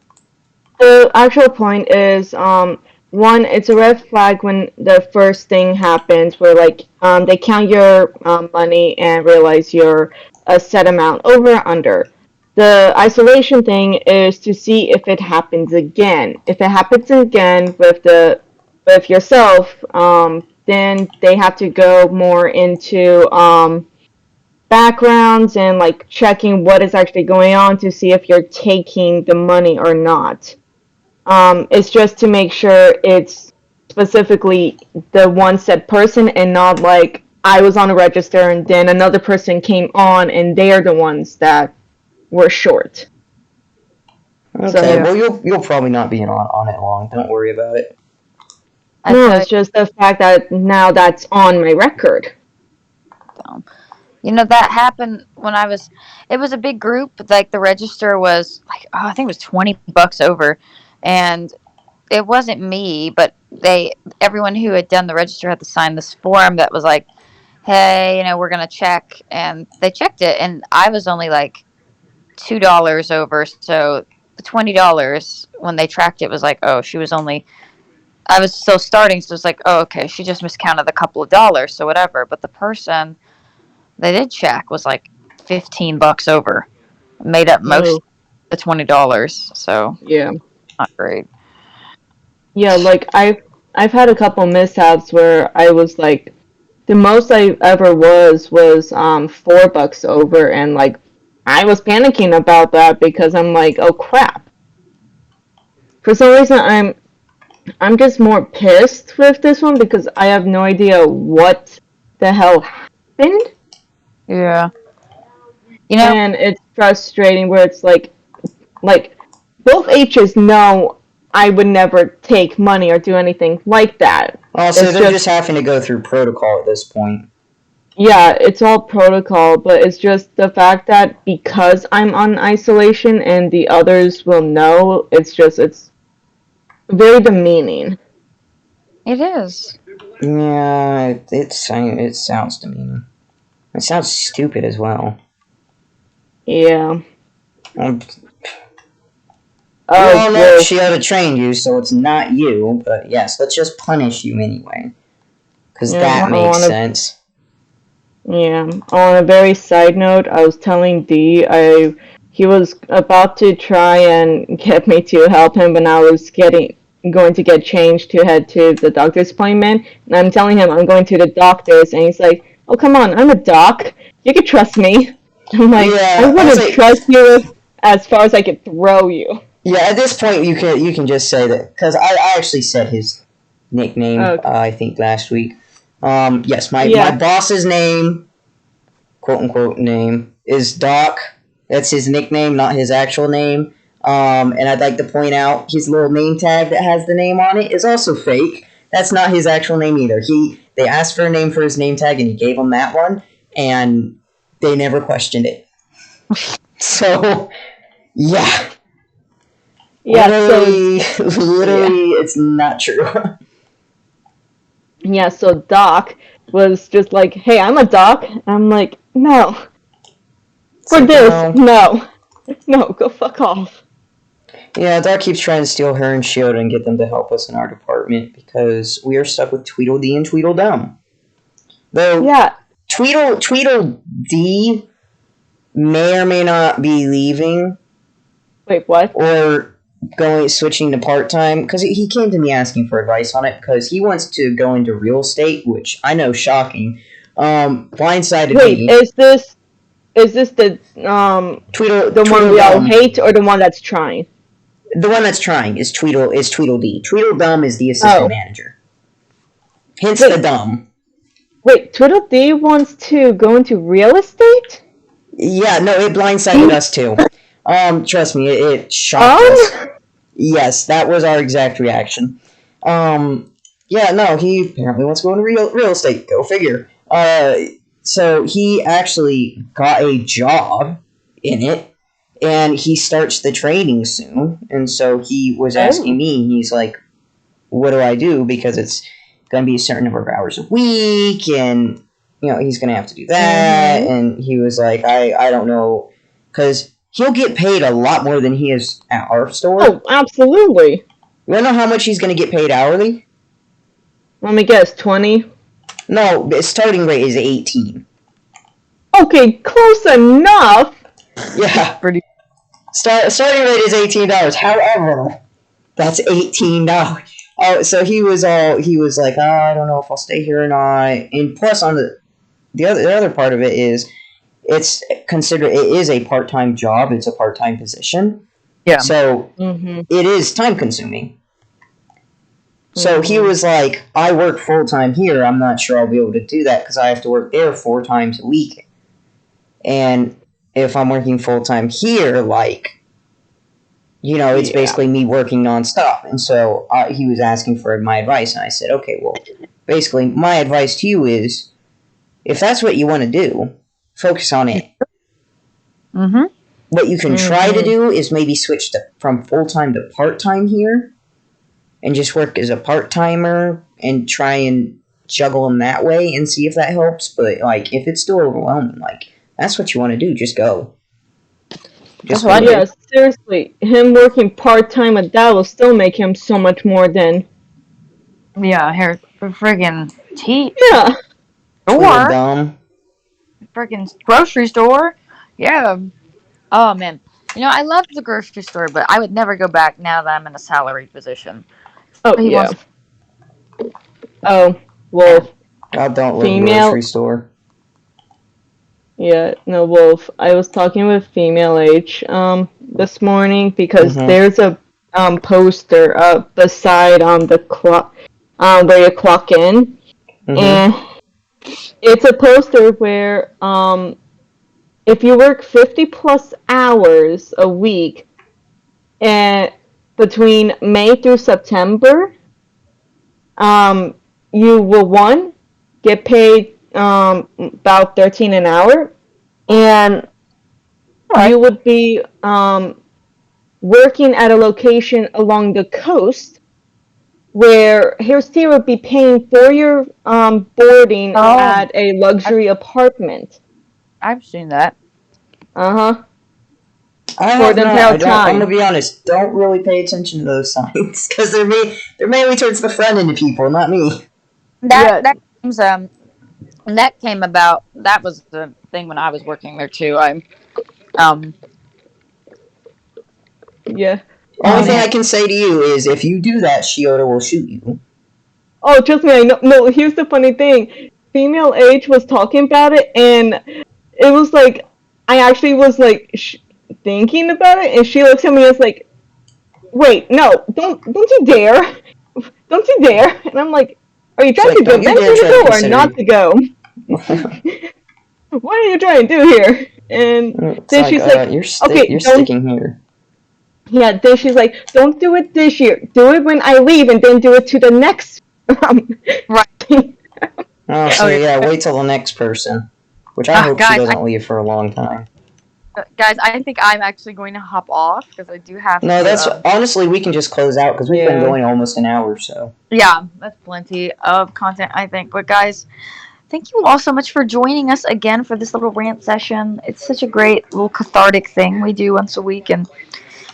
The actual point is, one, it's a red flag when the first thing happens where, like, they count your money and realize you're a set amount over or under. The isolation thing is to see if it happens again. If it happens again with yourself, then they have to go more into backgrounds and like checking what is actually going on to see if you're taking the money or not. It's just to make sure it's specifically the one said person and not like I was on a register and then another person came on and they're the ones that were short. So Okay, yeah. well you'll probably not be on it long. Don't worry about it. I No, tell it's just the fact that now that's on my record. you, that happened when I was. It was a big group. Like the register was like, oh, I think it was $20 over, and it wasn't me, but everyone who had done the register had to sign this form that was like, hey, we're gonna check, and they checked it, and I was only like $2 over, so the $20 when they tracked it was like, oh, she was only. I was still starting, so it's like, oh, okay, she just miscounted a couple of dollars, so whatever. But the person they did check was like $15 over, made up most Oh, of the $20, so yeah. not great. Yeah, like I've had a couple mishaps where I was like the most I ever was $4 over and like I was panicking about that because I'm like, oh crap. For some reason I'm just more pissed with this one because I have no idea what the hell happened. Yeah, And it's frustrating where it's like both H's know I would never take money or do anything like that. Also, It's they're just just having to go through protocol at this point. yeah, it's all protocol, but it's just the fact that because I'm on isolation and the others will know, it's very demeaning. it is. Yeah, it sounds demeaning. It sounds stupid as well. Yeah. Um, we Oh, all know well, she ought to train you, so it's not you. But yes, let's just punish you anyway, because yeah, that makes sense. yeah. On a very side note, I was telling D, he was about to try and get me to help him when I was going to get changed to head to the doctor's appointment, and I'm telling him I'm going to the doctor's, and he's like, "Oh, come on, I'm a doc. You can trust me." I'm like, I Yeah, wouldn't trust you as far as I could throw you. yeah. At this point, you can just say that because I actually said his nickname. Okay. I think last week. Yes, my Yeah. boss's name, quote unquote name, is Doc. That's his nickname, not his actual name. And I'd like to point out his little name tag that has the name on it is also fake. That's not his actual name either. They asked for a name for his name tag and he gave them that one, and they never questioned it. So yeah, Yeah, literally, it's not true. Yeah, so Doc was just like, "Hey, I'm a doc." I'm like, "No, for this, no, no, go fuck off." Yeah, Doc keeps trying to steal her and Shield and get them to help us in our department because we are stuck with Tweedledee and Tweedledum. Though Yeah. Tweedledee may or may not be leaving. Wait, what? Or switching to part-time because he came to me asking for advice on it because he wants to go into real estate, which I know shocking. Blindsided Wait, me. is this the the one we all hate or the one that's trying? The one that's trying is Tweedledee. Tweedledum is the assistant manager. Hence the dumb. Wait, Tweedledee wants to go into real estate? Yeah, no, it blindsided us too. Trust me, it shocked us. Yes, that was our exact reaction. Yeah, no, he apparently wants to go into real estate. Go figure. So he actually got a job in it, and he starts the training soon. And so he was asking me, he's like, "What do I do?" Because it's going to be a certain number of hours a week, and he's going to have to do that. And he was like, "I don't know," because he'll get paid a lot more than he is at our store. Oh, absolutely. You want to know how much he's going to get paid hourly? Let me guess, 20? No, the starting rate is 18. Okay, close enough. Yeah. Pretty. Starting rate is $18. However, that's $18. Oh, so he was like, I don't know if I'll stay here or not. And plus, on the other part of it is, it is a part-time job. It's a part-time position. Yeah. So it is time consuming. So he was like, I work full-time here. I'm not sure I'll be able to do that because I have to work there 4 times a week. And if I'm working full-time here, it's basically me working nonstop. And so he was asking for my advice. And I said, okay, well, basically my advice to you is, if that's what you want to do, focus on it. What you can try to do is maybe switch from full-time to part-time here. And just work as a part-timer and try and juggle them that way and see if that helps. But, if it's still overwhelming, that's what you want to do. Just go. Yeah, seriously. Him working part-time at that will still make him so much more than... Yeah, here, friggin' tea. Yeah. Store. Friggin' grocery store. Yeah. Oh, man. I love the grocery store, but I would never go back now that I'm in a salaried position. Oh, yeah. Oh, Wolf. I don't love grocery store. Yeah, no, Wolf. I was talking with Female H this morning because there's a poster beside the clock where you clock in, and it's a poster where if you work 50 plus hours a week and between May through September, you will get paid about $13 an hour, and you would be working at a location along the coast where Hairsteer would be paying for your boarding at a luxury apartment. I've seen that. For the entire time. I'm gonna be honest. Don't really pay attention to those signs because they're mainly towards the front end of people, not me. That came about. That was the thing when I was working there too. Yeah. Only thing I can say to you is, if you do that, Shiota will shoot you. Oh, trust me, I know. No, here's the funny thing. Female H was talking about it, and it was like, I actually was like thinking about it, and she looks at me and is like, "Wait, no, don't you dare, don't you dare!" And I'm like, "Are you trying to convince me to go or not to go? What are you trying to do here?" And then she's like, "Okay, you're sticking here." Yeah, then she's like, "Don't do it this year. Do it when I leave, and then do it to the next." Right. Oh, so yeah, wait till the next person. Which I hope she doesn't leave for a long time. Guys, I think I'm actually going to hop off because I do have to. No, that's honestly, we can just close out because we've been going almost an hour, so. Yeah, that's plenty of content, I think. But guys, thank you all so much for joining us again for this little rant session. It's such a great little cathartic thing we do once a week, and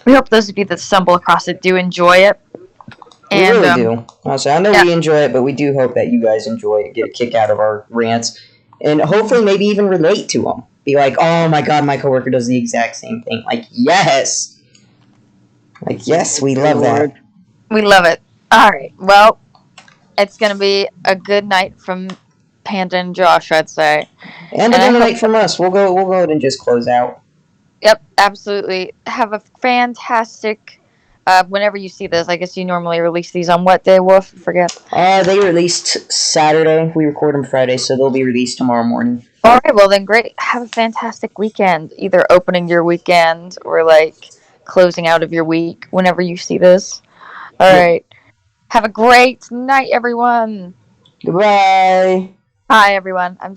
we hope those of you that stumble across it do enjoy it. We really do. Honestly, I know we enjoy it, but we do hope that you guys enjoy it, get a kick out of our rants, and hopefully maybe even relate to them. Be like, oh my god, my coworker does the exact same thing. Yes! Yes, we love that. We love it. Alright, well, it's going to be a good night from Panda and Josh, I'd say. And a good night from us. We'll go ahead and just close out. Yep, absolutely. Have a fantastic Whenever you see this, I guess you normally release these on what day, Wolf? I forget. They released Saturday. We record them Friday, so they'll be released tomorrow morning. All right, well then, great. Have a fantastic weekend. Either opening your weekend or like closing out of your week whenever you see this. All Yep. right. Have a great night, everyone. Goodbye. Hi, everyone. I'm